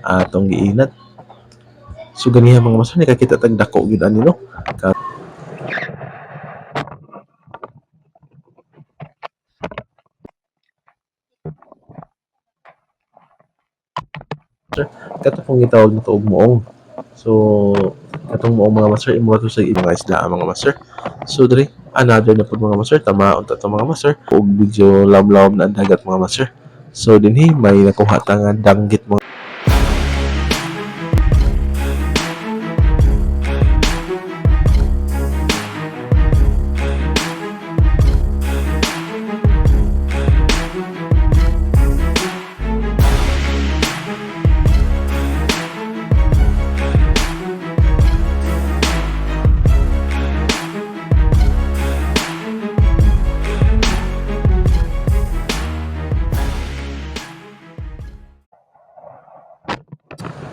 atong giinat. So ganiha mga master, nakakita tag dako gyud ani no. Kato pong gitawag na tuog moong. So katong moong mga master imo to sa mga isda mga master. So diri another na pud mga master, tamaon ta to mga master ug medyo lawlaw na ang dagat mga master. So dinhi may nakuha ta nga danggit mga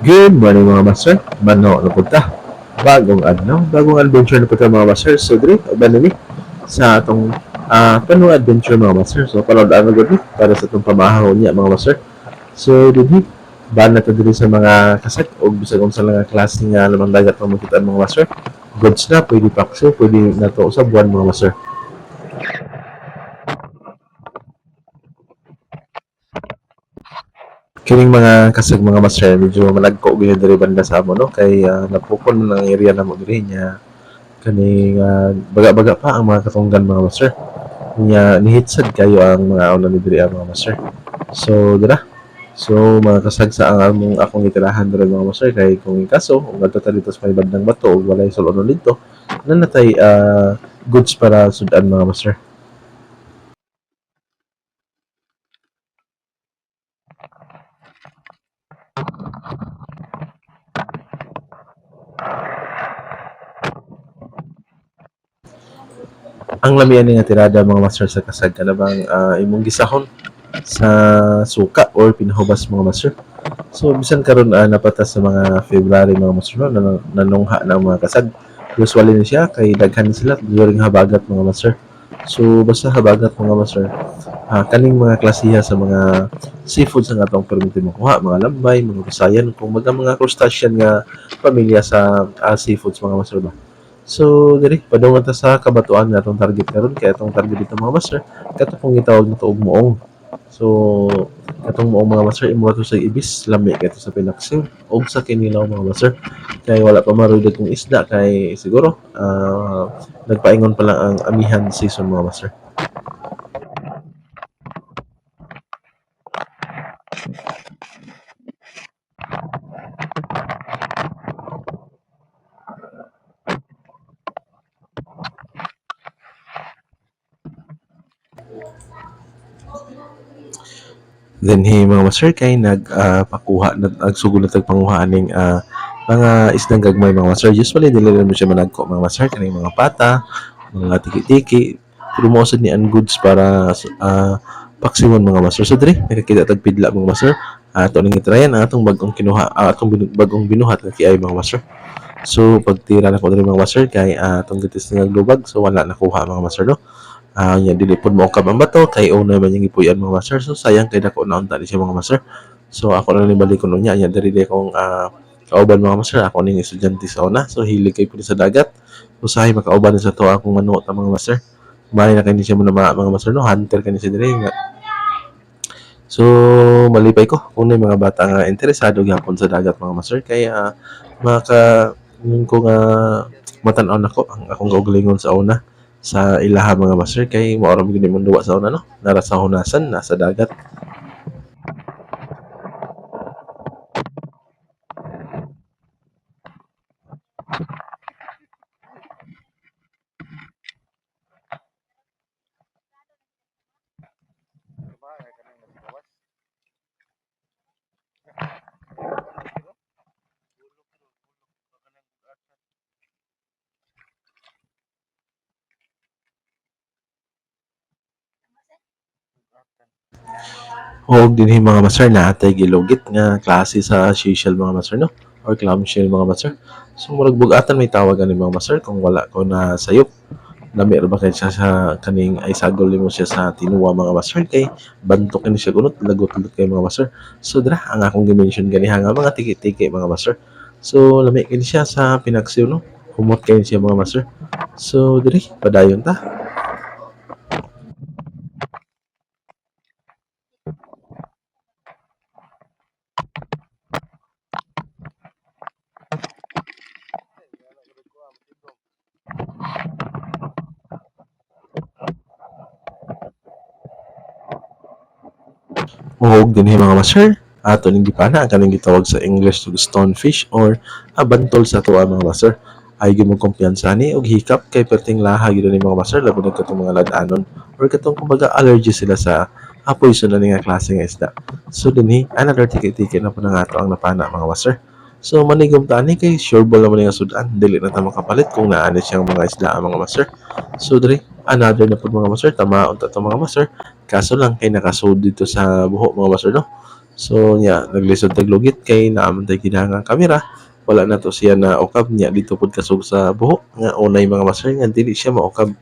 Good morning mga master. Bano na punta. Bagong adlaw, bagong adventure na punta mga master. So diri uban ni sa atong kanong adventure mga master. So panood-an na gud para sa atong pamahon niya mga master. So dinhi ban na to diri sa mga kasag o bisag unsa lang nga klase nga lamang dagat nga makita mga master. Goods na pwede pakso, pwede na to sa buwan mga master. Kining mga kasag mga master medyo malagko gyud diri banda sa amo no kay napukon man ang area namo diri nya kaning baga-baga pa ang mga katunggan mga master. Nya nihitsad kayo ang mga auna ni diri mga master. So dira. So mga kasag sa ang among akong itirahan diri mga master kay kung kaso kung adto ta dito sa may bandang bato ug walay sulod dito nanatay goods para sudan mga master. Ang lamian ni nga tirada mga master sa kasag kana bang imong gisahon sa suka or pinahubas mga master. So bisan karon napatas sa mga February mga master no nanungha na mga kasag. Usually na siya kay daghan sila during habagat mga master. So basta habagat mga master, kaning mga klasiha sa mga seafoods nga atong permiti makuha, mga lambay, mga kusayan, kung mga crustacean nga pamilya sa seafoods mga master ba. So diri padung ta sa kabatuan nga atong target karon kay atong target dito mga master kato pong gitawag na tuog moong. So katong moong mga master imo to sa ibis lami kato sa pinaksil og sa kinilaw mga master kay wala pa marudad kong isda kay siguro nagpaingon pa lang ang amihan season mga master. Then hey mga master kay nagpakuha nagsugod na tagpanguha aning mga isdang gagmay mga master. Usually dili mo siya managko mga master kaning mga pata, mga tiki-tiki, promotion ni ang goods para paksiwon mga master. So diri nakakita tag pidla mga master. Ato ning itrayan ang atong bagong kinuha bagong binuhat nga kiay mga master. So pagtira na ko diri mga master kay atong gitis nga globag so wala nakuha mga master no. Nya dili pod mo ka ang bato kay una man yung ipuyan mga master. So sayang kay dako na unta ni siya mga master. So ako na ni balik ko nya diri kong kauban mga master ako ning estudyante sa una. So hilig kay pud sa dagat. Usahay makauban sa to akong mano ta mga master. Mali na kay siya mo na mga master no hunter kani siya diri nga. So malipay ko kung may mga bata nga interesado gyapon sa dagat mga master kay maka ko nga matan-aw nako ang akong kaugalingon sa una sa ilaha mga master kay mao ra gyud imong duwa sa una no nara sa hunasan nasa dagat. Og dinhi mga master natay gilugit nga klase sa seashell mga master no or clamshell mga master. So murag bugatan may tawag ani mga master kung wala ko na sayop. lami ra ba kay siya sa kaning ay sagol nimo siya sa tinuwa mga master kay bantok ni siya gunot lagot-lagot kay mga master. So dira ang akong gi-mention ganiha nga mga tiki-tiki mga master. So lami kini siya sa pinaksiw no. Humot kay siya mga master. So diri padayon ta. Og dinhi mga master, ato ning gipana ang kaning gitawag sa English og stonefish or abantol sa tuwa mga master. Ay gyud mo kumpiyansa ni og hikap kay perting laha gyud ni mga master labi na katong mga lad-anon or katong kumbaga allergy sila sa poison na nga klase nga isda. So dinhi another tiki-tiki na po na nga ato ang napana mga master. So manigom ta ni kay sure ball naman nga sudan dili na ta makapalit kung naani siyang mga isda ang mga master. So diri another na po mga master tama unta to mga master. Kaso lang kay nakasud dito sa buho mga master no. So nya naglisod tag lugit kay naaman tay kinahanglang kamera. Wala na to siya na ukab niya dito pod kasug sa buho nga unay mga master nga dili siya maukab.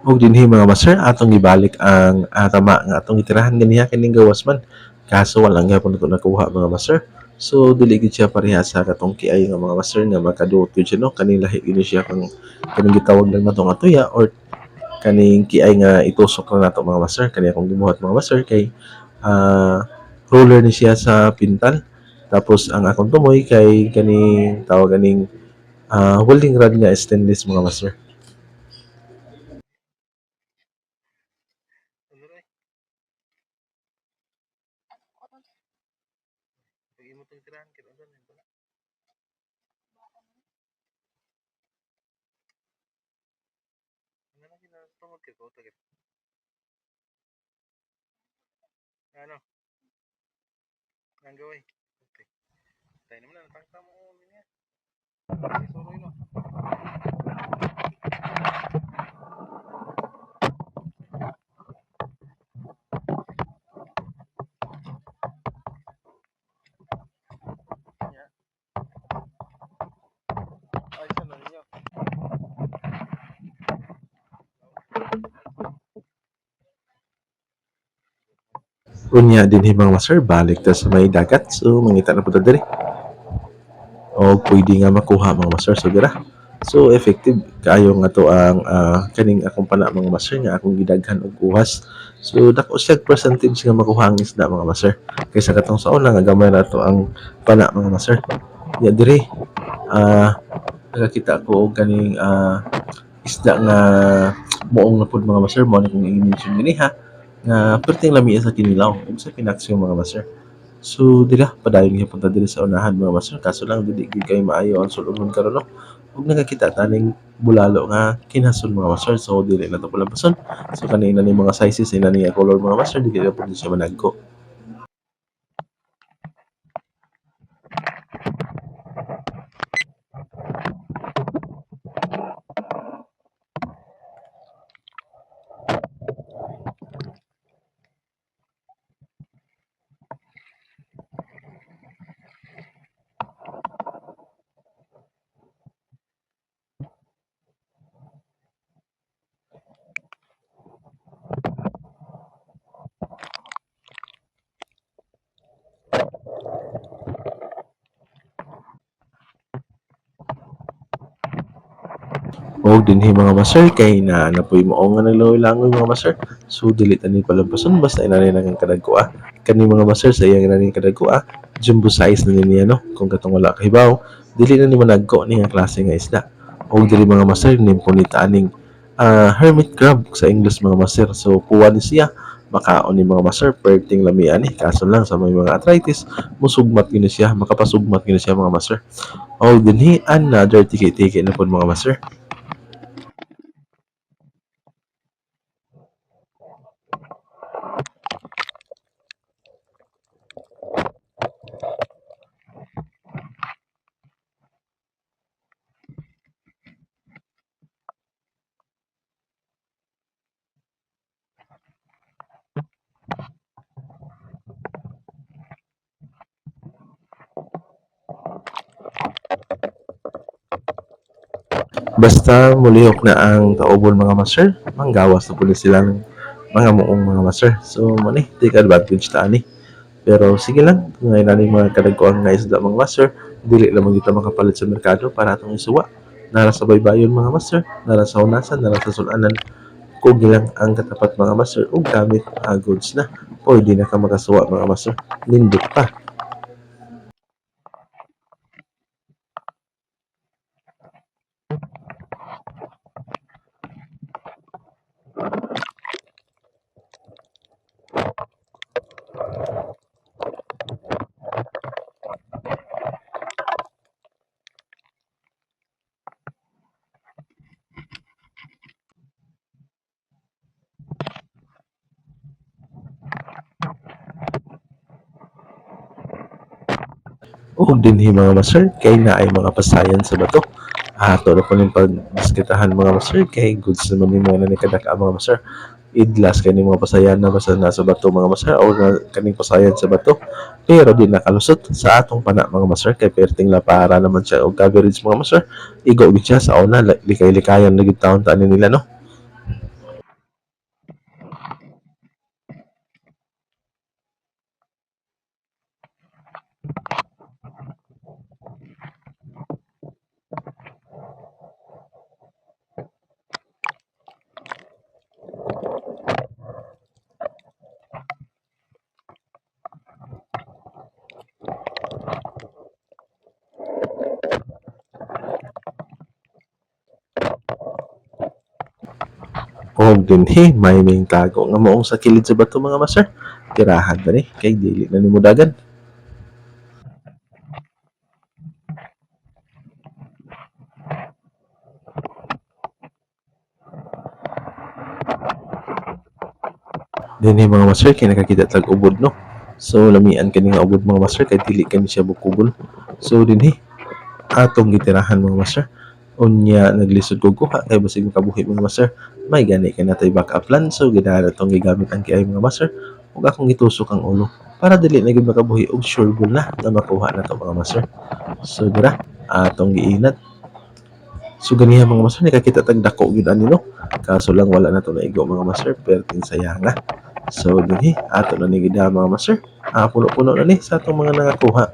Ug dinhi mga master atong gibalik ang tama nga atong gitirahan ganiha kining gawas man. Kaso wala gyapon nato nakuha mga master. So dili gid siya pareha sa katong kiay nga mga master nga makaduot gid siya no kaning lahi gid siya kang kaning gitawag lang nato nga tuya or kaning kiay nga itusok lang nato mga master kani akong gibuhat mga master kay roller ni siya sa pintal tapos ang akong tumoy kay kaning tawag kaning welding rod nga stainless mga master. Unya dinhi mga master balik ta sa may dagat so mangita na pud ta diri o pwede nga makuha mga master so dira. So effective kaayo nga to ang kaning akong pana mga master nga akong gidaghan og kuhas. So dako siya percentage nga makuha ang isda mga master. Kaysa katong sa una nga gamay na to ang pana mga master. Ya dire nakakita ko og kaning isda nga moong na pud mga master mo na kung i-mention giniha nga perting lami sa kinilaw ug sa pinaksyo mga master. So dira padayon gyapon ta diri sa unahan mga master kaso lang dili gyud kay maayo ang sulodon karon no. Ug nakakita taning bulalo nga kinhason mga master so dili na to palabason. So kanina ni mga sizes ina ni color mga master dili na pud siya managko. O dinhi mga master kay na napoy mo nga naglangoy mga master. So dili ani palampason basta inani nang kadagkoa. Kani mga master sa iyang inani kadagkoa, jumbo size na niya no. Kung katong wala kahibaw, dili na ni managko ni nga klase nga isda. O dili mga master nimpunita aning hermit crab sa English mga master. So puwa ni siya makaon ni mga master perting lamian ni kaso lang sa may mga arthritis musugmat gini siya makapasugmat gini siya mga master. O dinhi another tiki-tiki na pud mga master. Basta mulihok na ang taobon mga master, manggawas na puli sila ng mga muong mga master. So, mani, take advantage ta ani. Pero sige lang, kung ngayon nanin mga kadagkuan nga isda mga master, dili lang kita makapalit sa merkado para atong isuwa. Nara sa baybayon mga master, nara sa hunasan, nara sa sulanan. Kung gilang ang katapat mga master, ug gamit goods na. Pwede na ka makasuwa mga master. Lindot pa. O dinhi mga master, kay na ay mga pasayan sa bato. Ato na po yung pagdiskitahan mga master, kay goods naman yung mga nanikadaka mga master. Idlas kay mga pasayan na basta nasa bato mga master o na kaning pasayan sa bato. Pero di nakalusot sa atong pana mga master, kay perting la para naman siya o coverage mga master. Igo gid siya sa una, likay-likayan na gid taon taan nila no. Og dinhi may may tago nga moong sa kilid sa bato mga master. Tirahan ba ni kay dili na nimo dagan. Dinhi mga master kay nakakita tag ubod no. So lamian kani nga ubod mga master kay dili kani siya bukubon. So dinhi atong gitirahan mga master. Unya naglisod ko kuha kay basig makabuhi mga master. May gani kay natay backup plan so gidara tong gigamit ang kiay mga master. Ug akong gitusok ang ulo para dili na gid makabuhi og sure ball na makuha na to mga master. So dira atong giinat. So ganiha mga master nakakita tag dako gid ani no. Kaso lang wala na to naigo mga master perting sayang na. So dinhi ato na ni gid mga master. Puno-puno na ni sa atong mga nakakuha.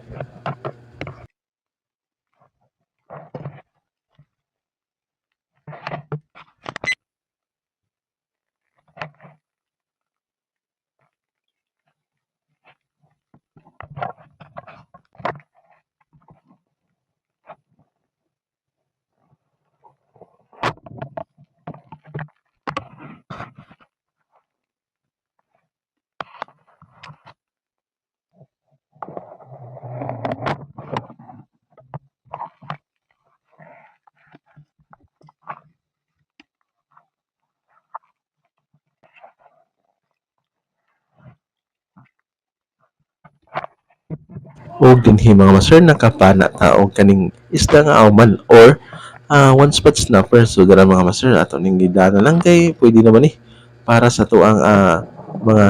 O dinhi mga master nakapana ta og kaning isda nga auman or one spot snapper. So dara mga master ato ning gidana lang kay pwede naman ni para sa tuang mga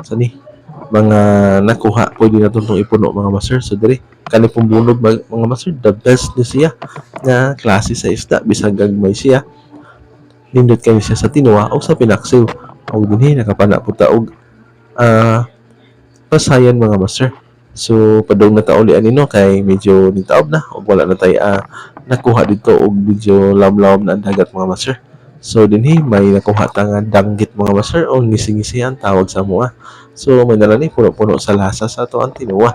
sani mga nakuha pwede na tong ipuno mga master. So diri kani pumbunog mga master the best ni siya nga klase sa isda bisag gagmay siya nindot kani siya sa tinuwa o sa pinaksiw. O dinhi nakapana pud ta og ah, pasayan mga master. So padung na tauli ani no kay medyo nitaob na ug wala na tay nakuha dito og medyo lamlaw na ang dagat mga master. So dinhi may nakuha ta nga danggit mga master o ngisi-ngisi ang tawag sa mua. So may nala ni puno-puno sa lasa sa ato ang tinuwa.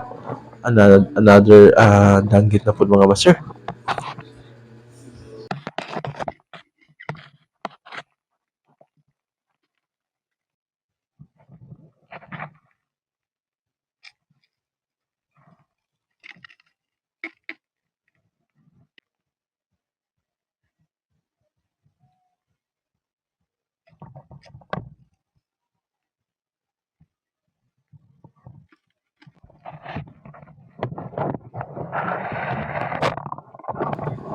Another danggit na pud mga master.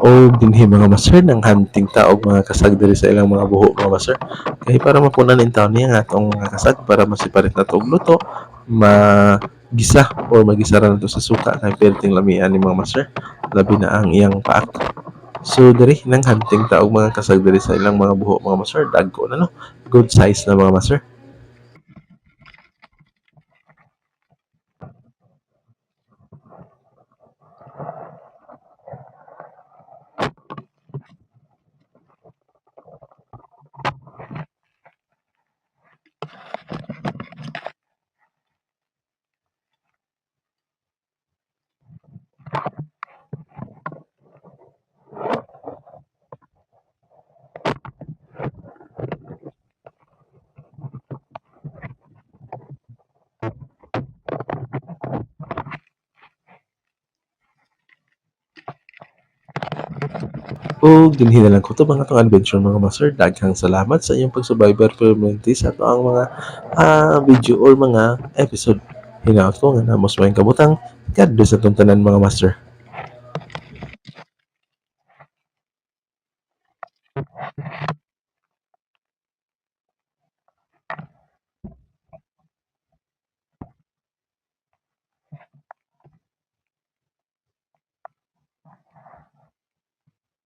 O dinhi mga master ng hunting ta og mga kasag diri sa ilang mga buho mga master kay para mapunan in taon niya nga atong mga kasag para masiparit na to og luto magisa or magisa ra na to sa suka kay perting lamian ni mga master labi na ang iyang paak. So diri nang hunting ta og mga kasag diri sa ilang mga buho mga master, dagko na no. Good size na mga master. O dinhi na lang ko to mga tong adventure mga master. Daghang salamat sa inyong pagsubaybay permanente sa ato ang mga video or mga episode. Hinaot ko nga na mas maayong kabutang. God bless sa itong tanan mga master.